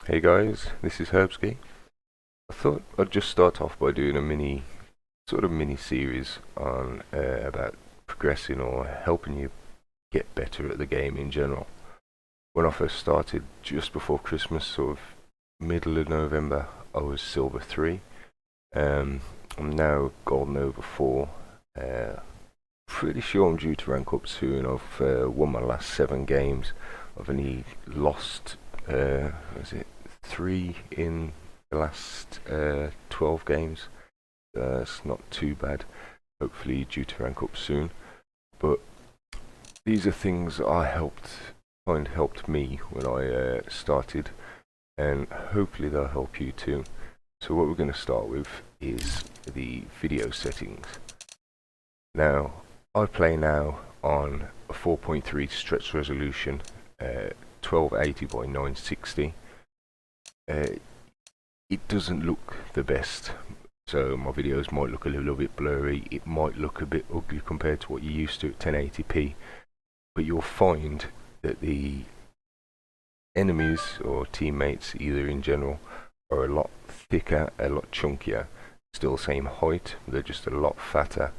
Hey guys, this is Herbski. I thought I'd just start off by doing a mini series on about progressing or helping you get better at the game in general. When I first started, just before Christmas, sort of middle of November, I was Silver 3. I'm now Golden over 4. Pretty sure I'm due to rank up soon. I've won my last 7 games. I've only lost, was it 3 in the last 12 games. It's not too bad. Hopefully due to rank up soon. But these are things that I helped me when I started, and hopefully they'll help you too. So what we're going to start with is the video settings. Now, I play now on a 4.3 stretch resolution, 1280 by 960. It doesn't look the best, so my videos might look a little bit blurry. It might look a bit ugly compared to what you're used to at 1080p, but you'll find that the enemies or teammates, either in general, are a lot thicker, a lot chunkier. Still same height, they're just a lot fatter,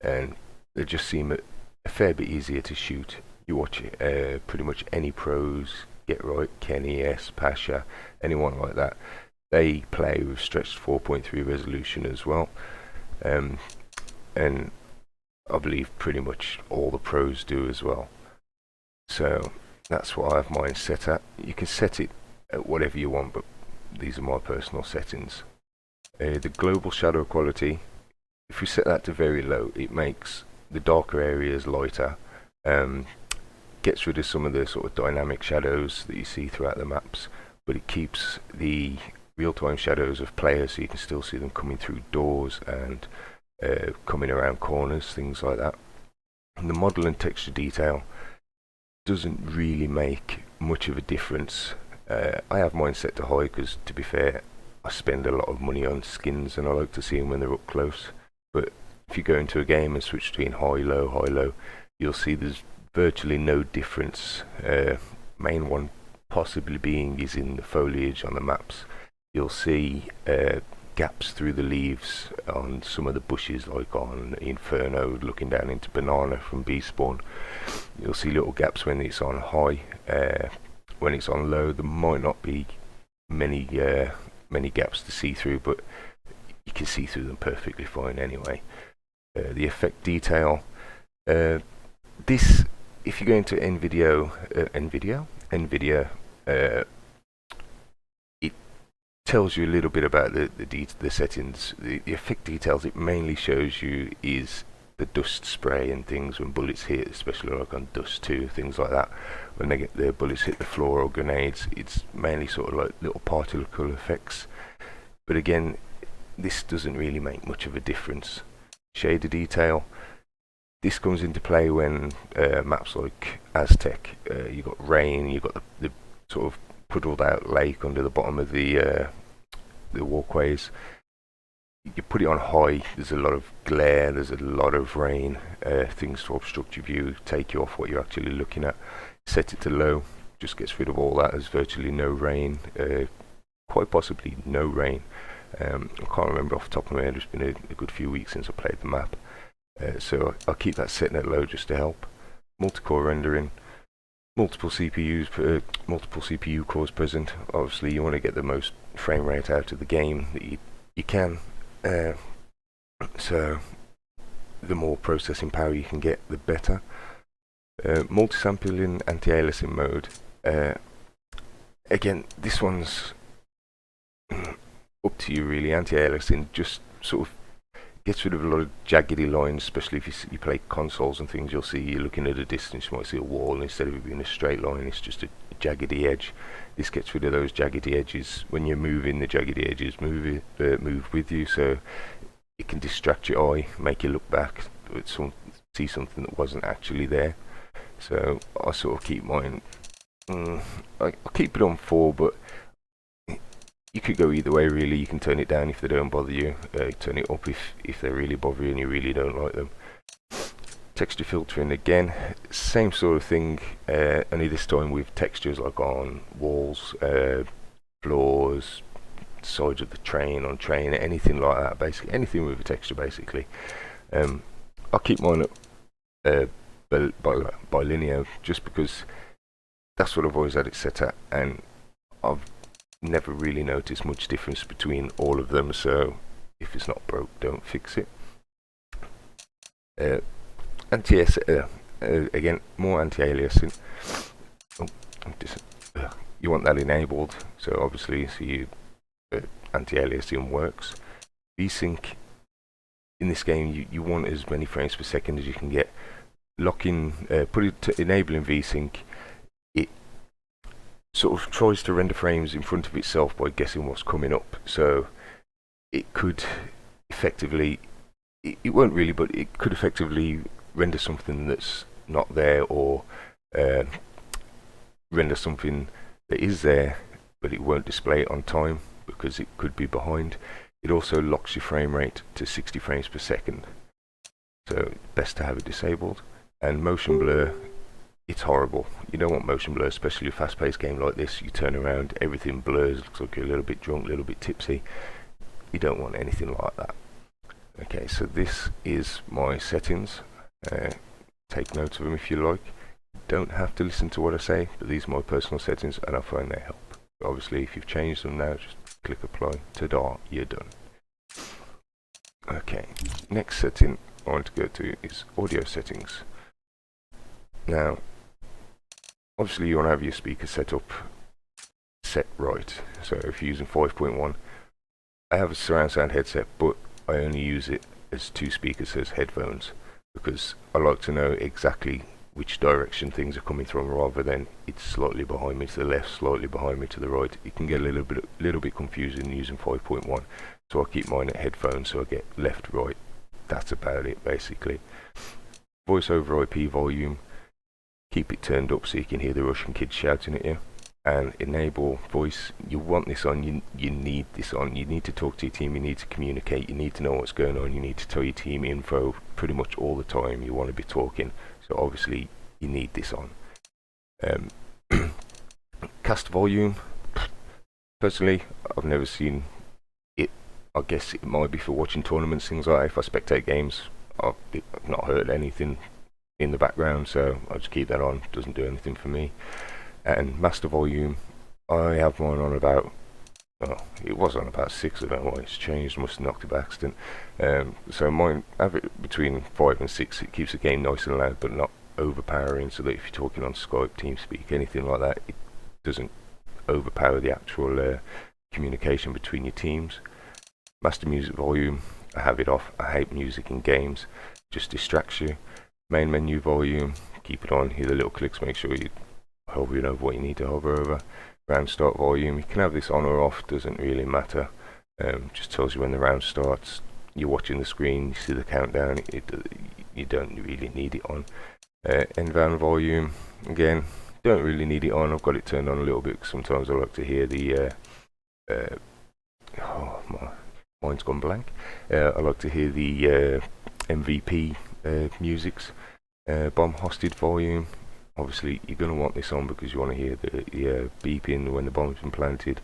and they just seem a fair bit easier to shoot. You watch pretty much any pros, Get Right, Kenny S, Pasha, anyone like that, they play with stretched 4.3 resolution as well, and I believe pretty much all the pros do as well. So that's what I have mine set at. You can set it at whatever you want, but these are my personal settings. The global shadow quality, if we set that to very low, it makes the darker areas lighter, gets rid of some of the sort of dynamic shadows that you see throughout the maps, but it keeps the real-time shadows of players, so you can still see them coming through doors and coming around corners, things like that. And the model and texture detail doesn't really make much of a difference. I have mine set to high because, to be fair, I spend a lot of money on skins and I like to see them when they're up close. But if you go into a game and switch between high, low, you'll see there's virtually no difference. Main one possibly being is in the foliage on the maps. You'll see gaps through the leaves on some of the bushes, like on Inferno, looking down into Banana from B-Spawn. You'll see little gaps when it's on high. When it's on low, there might not be many gaps to see through, but you can see through them perfectly fine anyway. The effect detail, this, if you go into NVIDIA, it tells you a little bit about the settings. The effect details it mainly shows you is the dust spray and things when bullets hit, especially like on Dust 2, things like that. When the bullets hit the floor or grenades, it's mainly sort of like little particle effects. But again, this doesn't really make much of a difference. Shader detail, this comes into play when maps like Aztec, you got rain, you got the sort of puddled out lake under the bottom of the walkways. You put it on high, there's a lot of glare, there's a lot of rain, things to obstruct your view, take you off what you're actually looking at. Set it to low, just gets rid of all that. There's virtually no rain, quite possibly no rain. I can't remember off the top of my head. It's been a good few weeks since I played the map, so I'll keep that setting at low just to help. Multi-core rendering, multiple CPU cores present. Obviously you want to get the most frame rate out of the game that you can, so the more processing power you can get, the better. Multi-sampling, anti-aliasing mode, again, this one's up to you really. Anti-aliasing just sort of gets rid of a lot of jaggedy lines, especially if you play consoles and things. You'll see you're looking at a distance, you might see a wall, and instead of it being a straight line, it's just a jaggedy edge. This gets rid of those jaggedy edges. When you're moving, the jaggedy edges move with you, so it can distract your eye, make you look back, see something that wasn't actually there. So I sort of keep mine, I'll keep it on 4, but you could go either way really. You can turn it down if they don't bother you, turn it up if they really bother you and you really don't like them. Texture filtering, again, same sort of thing, only this time with textures like on walls, floors, sides of the train, on train, anything like that, basically anything with a texture basically. I'll keep mine at bilinear just because that's what I've always had it set at, and I've never really noticed much difference between all of them, so if it's not broke, don't fix it. Again, more anti-aliasing. You want that enabled, so obviously anti-aliasing works. VSync in this game, you want as many frames per second as you can get. Enabling VSync, it sort of tries to render frames in front of itself by guessing what's coming up. So it could effectively, it won't really, but it could effectively render something that's not there, or render something that is there, but it won't display it on time because it could be behind. It also locks your frame rate to 60 frames per second, so best to have it disabled. And motion blur, it's horrible. You don't want motion blur, especially a fast-paced game like this. You turn around, everything blurs, looks like you're a little bit drunk, a little bit tipsy. You don't want anything like that. Okay, so this is my settings. Take note of them if you like. Don't have to listen to what I say, but these are my personal settings and I find they help. Obviously, if you've changed them now, just click apply. Ta-da, you're done. Okay, next setting I want to go to is audio settings. Now, obviously you want to have your speaker set right. So if you're using 5.1, I have a surround sound headset, but I only use it as 2 speakers as headphones because I like to know exactly which direction things are coming from, rather than it's slightly behind me to the left, slightly behind me to the right. It can get a little bit confusing using 5.1, so I keep mine at headphones so I get left, right. That's about it basically. Voice over IP volume, keep it turned up so you can hear the Russian kids shouting at you. And enable voice, you want this on, you need this on. You need to talk to your team, you need to communicate, you need to know what's going on, you need to tell your team info pretty much all the time. You want to be talking, so obviously you need this on. Cast volume, personally I've never seen it. I guess it might be for watching tournaments, things like that. If I spectate games, I've not heard anything in the background, so I'll just keep that on. Doesn't do anything for me. And master volume, I have mine on about, it was on about 6, I don't know why it's changed, must have knocked it by accident. So mine, have it between 5 and 6, it keeps the game nice and loud but not overpowering, so that if you're talking on Skype, TeamSpeak, anything like that, it doesn't overpower the actual communication between your teams. Master music volume, I have it off. I hate music in games, just distracts you. Main menu volume, keep it on, hear the little clicks, make sure you hovering over what you need to hover over. Round start volume, you can have this on or off, doesn't really matter. Just tells you when the round starts. You're watching the screen, you see the countdown, you don't really need it on. End van volume, again, don't really need it on. I've got it turned on a little bit because sometimes I like to hear the mine's gone blank. I like to hear the MVP musics. Bomb hostage volume, obviously you're going to want this on because you want to hear the beeping when the bomb's been planted,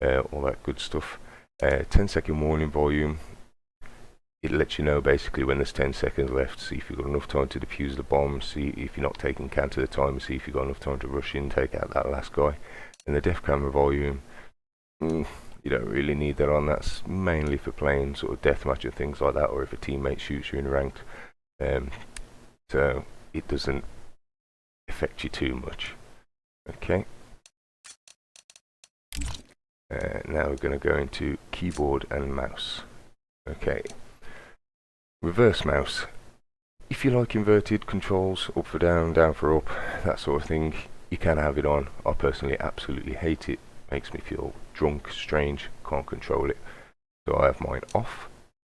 all that good stuff. 10-second warning volume, it lets you know basically when there's 10 seconds left, see if you've got enough time to defuse the bomb, see if you're not taking count of the time, see if you've got enough time to rush in, take out that last guy. And the def camera volume, you don't really need that on. That's mainly for playing sort of deathmatch and things like that, or if a teammate shoots you in ranked. So it doesn't affect you too much. Okay. Now we're going to go into keyboard and mouse. Okay. Reverse mouse. If you like inverted controls, up for down, down for up, that sort of thing, you can have it on. I personally absolutely hate it. Makes me feel drunk, strange, can't control it. So I have mine off.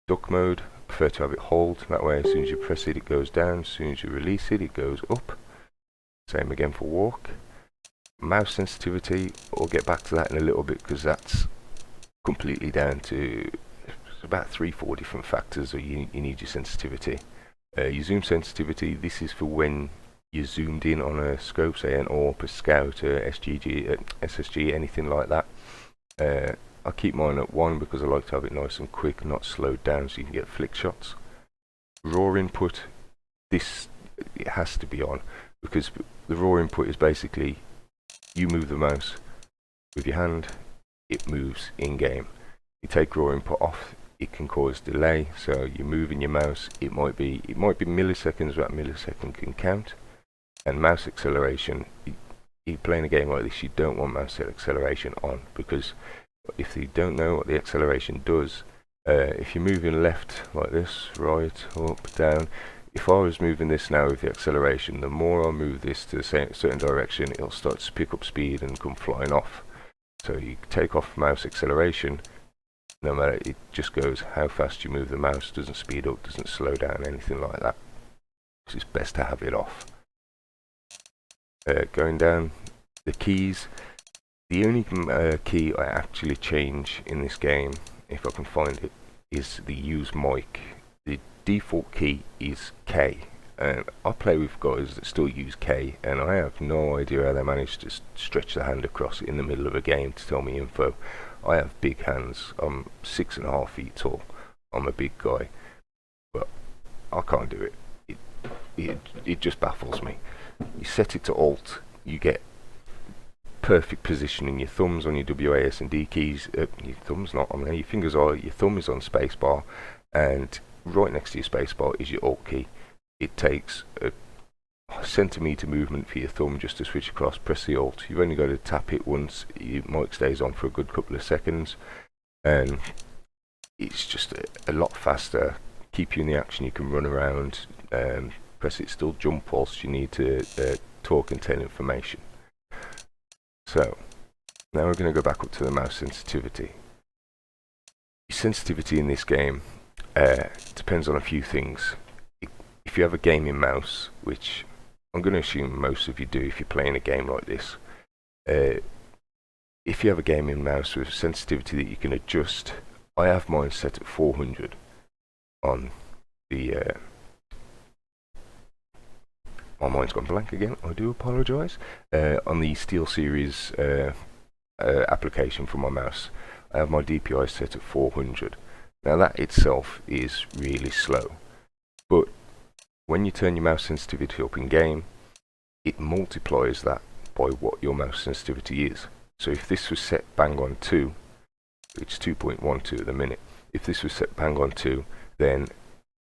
Duck mode, prefer to have it hold, that way as soon as you press it, it goes down, as soon as you release it, it goes up. Same again for walk. Mouse sensitivity, I'll get back to that in a little bit because that's completely down to about 3-4 different factors, or you need your sensitivity. Your zoom sensitivity, this is for when you're zoomed in on a scope, say an AWP, a scout, a SSG, anything like that. I keep mine at 1 because I like to have it nice and quick, not slowed down so you can get flick shots. Raw input, this it has to be on, because the raw input is basically you move the mouse with your hand, it moves in game. You take raw input off, it can cause delay, so you're moving your mouse, it might be milliseconds, that millisecond can count. And mouse acceleration, you're playing a game like this, you don't want mouse acceleration on, because if you don't know what the acceleration does, if you're moving left like this, right, up, down, if I was moving this now with the acceleration, the more I move this to a certain direction, it'll start to pick up speed and come flying off. So you take off mouse acceleration, no matter, it just goes how fast you move the mouse, doesn't speed up, doesn't slow down, anything like that. So it's best to have it off. Going down the keys, the only key I actually change in this game, if I can find it, is the use mic. The default key is K, and I play with guys that still use K, and I have no idea how they manage to stretch the hand across in the middle of a game to tell me info. I have big hands, I'm 6.5 feet tall, I'm a big guy, but I can't do it. It just baffles me. You set it to Alt, you get perfect positioning. Your thumbs on your WAS and D keys, your thumbs not on there, your fingers are, your thumb is on spacebar, and right next to your spacebar is your Alt key. It takes a centimetre movement for your thumb just to switch across. Press the Alt, you've only got to tap it once, your mic stays on for a good couple of seconds, and it's just a lot faster. Keep you in the action, you can run around, press it still, jump whilst you need to talk and tell information. So now we're going to go back up to the mouse sensitivity. Sensitivity in this game depends on a few things. If you have a gaming mouse, which I'm going to assume most of you do if you're playing a game like this, if you have a gaming mouse with sensitivity that you can adjust, I have mine set at 400 on the my mind's gone blank again, I do apologise. On the SteelSeries application for my mouse, I have my DPI set at 400. Now that itself is really slow, but when you turn your mouse sensitivity up in game, it multiplies that by what your mouse sensitivity is. So if this was set bang on 2, it's 2.12 at the minute, if this was set bang on 2, then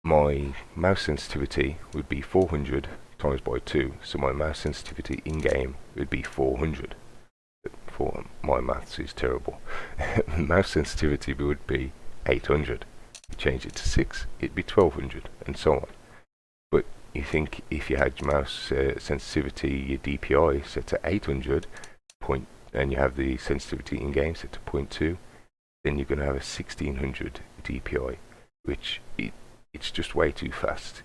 my mouse sensitivity would be 400 times by 2, so my mouse sensitivity in game would be 400. For my maths is terrible. Mouse sensitivity would be 800. Change it to 6, it'd be 1200, and so on. But you think if you had your mouse sensitivity, your DPI set to 800 and you have the sensitivity in game set to 0.2, then you're going to have a 1600 DPI, which it's just way too fast.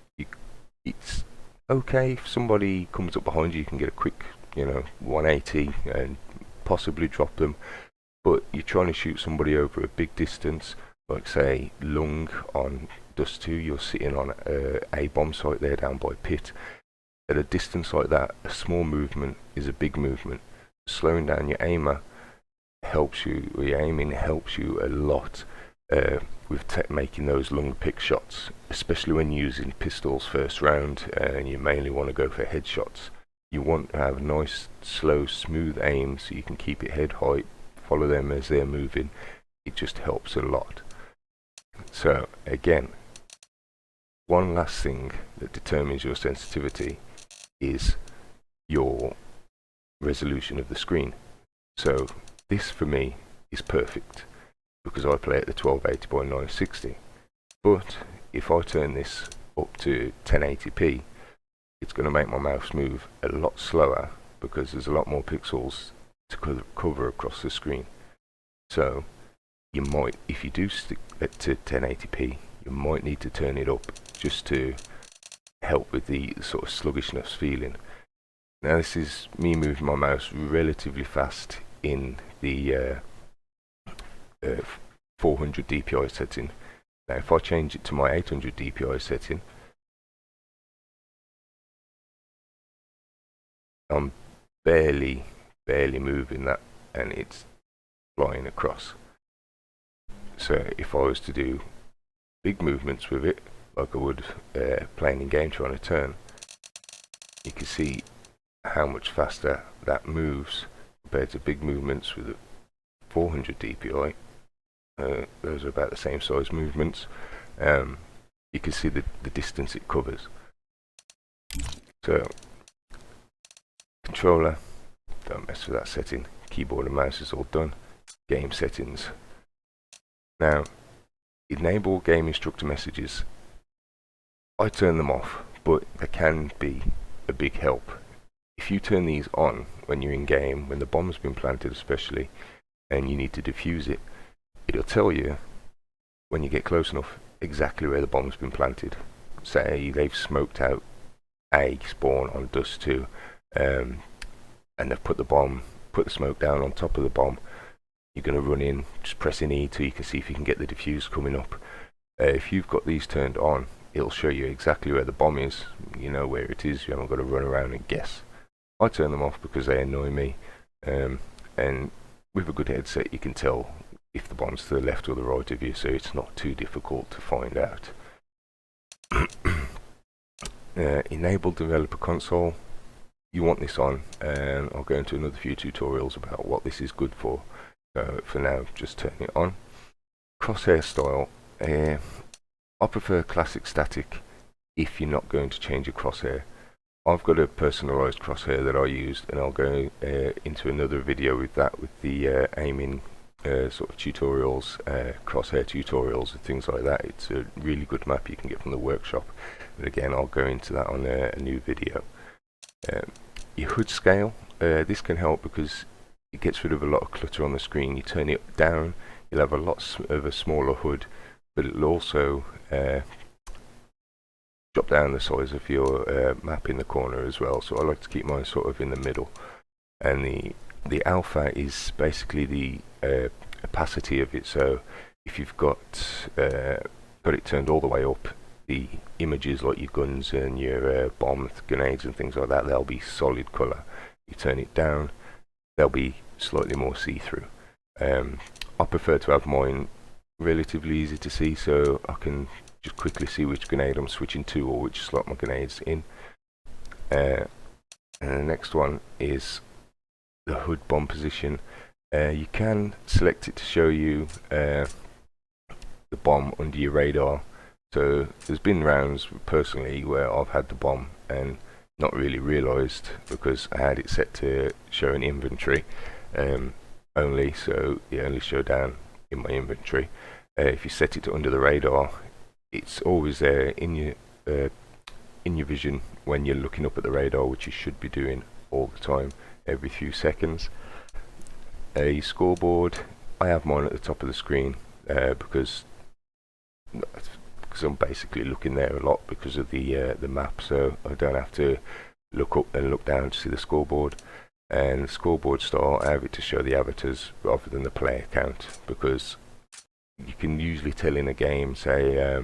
It's okay if somebody comes up behind you, you can get a quick 180 and possibly drop them, but you're trying to shoot somebody over a big distance, like say Lung on Dust 2, you're sitting on a bomb site there down by Pit. At a distance like that, a small movement is a big movement. Slowing down your aimer helps you, or your aiming helps you a lot with making those Lung pick shots, especially when using pistols first round and you mainly want to go for headshots. You want to have nice, slow, smooth aim so you can keep it head high, follow them as they're moving. It just helps a lot. So again, one last thing that determines your sensitivity is your resolution of the screen. So this for me is perfect because I play at the 1280 by 960. But if I turn this up to 1080p, it's going to make my mouse move a lot slower because there's a lot more pixels to cover across the screen. So you might, if you do stick it to 1080p, you might need to turn it up just to help with the sort of sluggishness feeling. Now this is me moving my mouse relatively fast in the 400 DPI setting. Now if I change it to my 800 DPI setting, I'm barely moving that, and it's flying across. So if I was to do big movements with it, like I would playing in game trying to turn, you can see how much faster that moves compared to big movements with 400 dpi. Those are about the same size movements. You can see the distance it covers. So controller, don't mess with that setting. Keyboard and mouse is all done. Game settings. Now, enable game instructor messages. I turn them off, but they can be a big help. If you turn these on when you're in game, when the bomb's been planted especially, and you need to defuse it, it'll tell you when you get close enough exactly where the bomb's been planted. Say they've smoked out A spawn on dust 2, and they've put the smoke down on top of the bomb. You're going to run in, just pressing E till you can see if you can get the defuse coming up. If you've got these turned on, it'll show you exactly where the bomb is. You know where it is. You haven't got to run around and guess. I turn them off because they annoy me, and with a good headset you can tell if the bomb's to the left or the right of you, so it's not too difficult to find out. Enable developer console. You want this on, and I'll go into another few tutorials about what this is good for. So for now, just turn it on. Crosshair style. I prefer classic static if you're not going to change a crosshair. I've got a personalized crosshair that I used, and I'll go into another video with that, with the aiming sort of tutorials, crosshair tutorials and things like that. It's a really good map you can get from the workshop, but again I'll go into that on a new video. Your HUD scale, this can help because it gets rid of a lot of clutter on the screen. You turn it down, you'll have a lot of a smaller HUD, but it'll also drop down the size of your map in the corner as well. So I like to keep mine sort of in the middle. And the alpha is basically the opacity of it. So if you've got it turned all the way up, the images like your guns and your bombs, grenades and things like that, they'll be solid colour. You turn it down, they'll be slightly more see-through. I prefer to have mine relatively easy to see, so I can just quickly see which grenade I'm switching to or which slot my grenade's in. And the next one is the HUD bomb position. You can select it to show you the bomb under your radar. So there's been rounds personally where I've had the bomb and not really realised, because I had it set to show an inventory only, so it only showed down in my inventory. If you set it to under the radar, it's always there in your vision when you're looking up at the radar, which you should be doing all the time, every few seconds. A scoreboard, I have mine at the top of the screen because I'm basically looking there a lot because of the map, so I don't have to look up and look down to see the scoreboard. And the scoreboard style, I have it to show the avatars rather than the player count, because you can usually tell in a game, say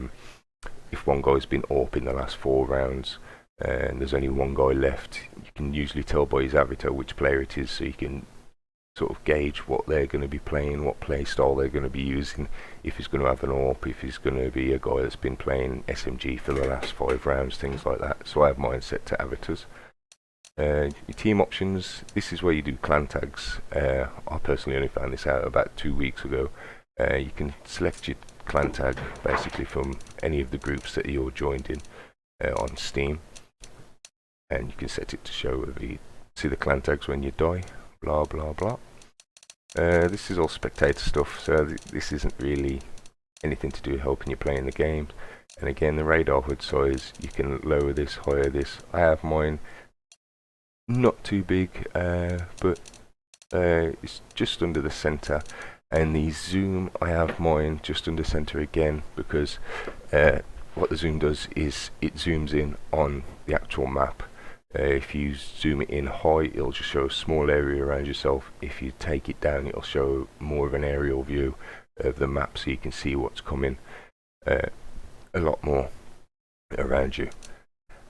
if one guy's been AWP in the last 4 rounds and there's only one guy left, you can usually tell by his avatar which player it is, so you can sort of gauge what they're going to be playing, what play style they're going to be using, if he's going to have an AWP, if he's going to be a guy that's been playing SMG for the last 5 rounds, things like that. So I have mine set to avatars. Your team options, this is where you do clan tags. I personally only found this out about 2 weeks ago. You can select your clan tag basically from any of the groups that you're joined in on Steam, and you can set it to show whether you see the clan tags when you die, blah blah blah. This is all spectator stuff, so this isn't really anything to do with helping you playing the game. And again, the radar HUD size, you can lower this, higher this. I have mine not too big, but it's just under the center. And the zoom, I have mine just under center again, because what the zoom does is it zooms in on the actual map. If you zoom it in high, it'll just show a small area around yourself. If you take it down, it'll show more of an aerial view of the map, so you can see what's coming a lot more around you.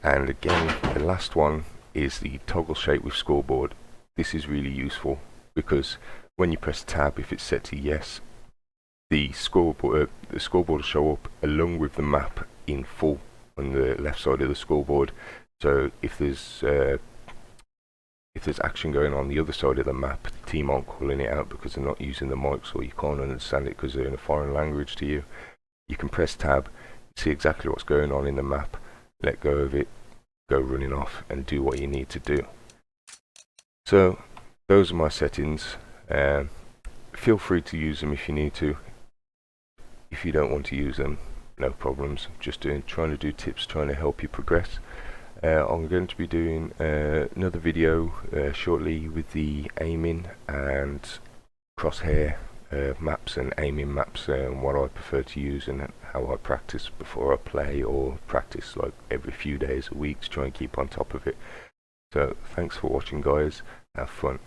And again, the last one is the toggle shape with scoreboard. This is really useful because when you press tab, if it's set to yes, the scoreboard will show up along with the map in full on the left side of the scoreboard. So if there's action going on the other side of the map, the team aren't calling it out because they're not using the mics, or you can't understand it because they're in a foreign language to you. You can press tab, see exactly what's going on in the map, let go of it, go running off and do what you need to do. So those are my settings. Feel free to use them if you need to. If you don't want to use them, no problems. Just trying to do tips, trying to help you progress. I'm going to be doing another video shortly with the aiming and crosshair maps and aiming maps, and what I prefer to use and how I practice before I play, or practice like every few days a week to try and keep on top of it. So thanks for watching, guys. Have fun.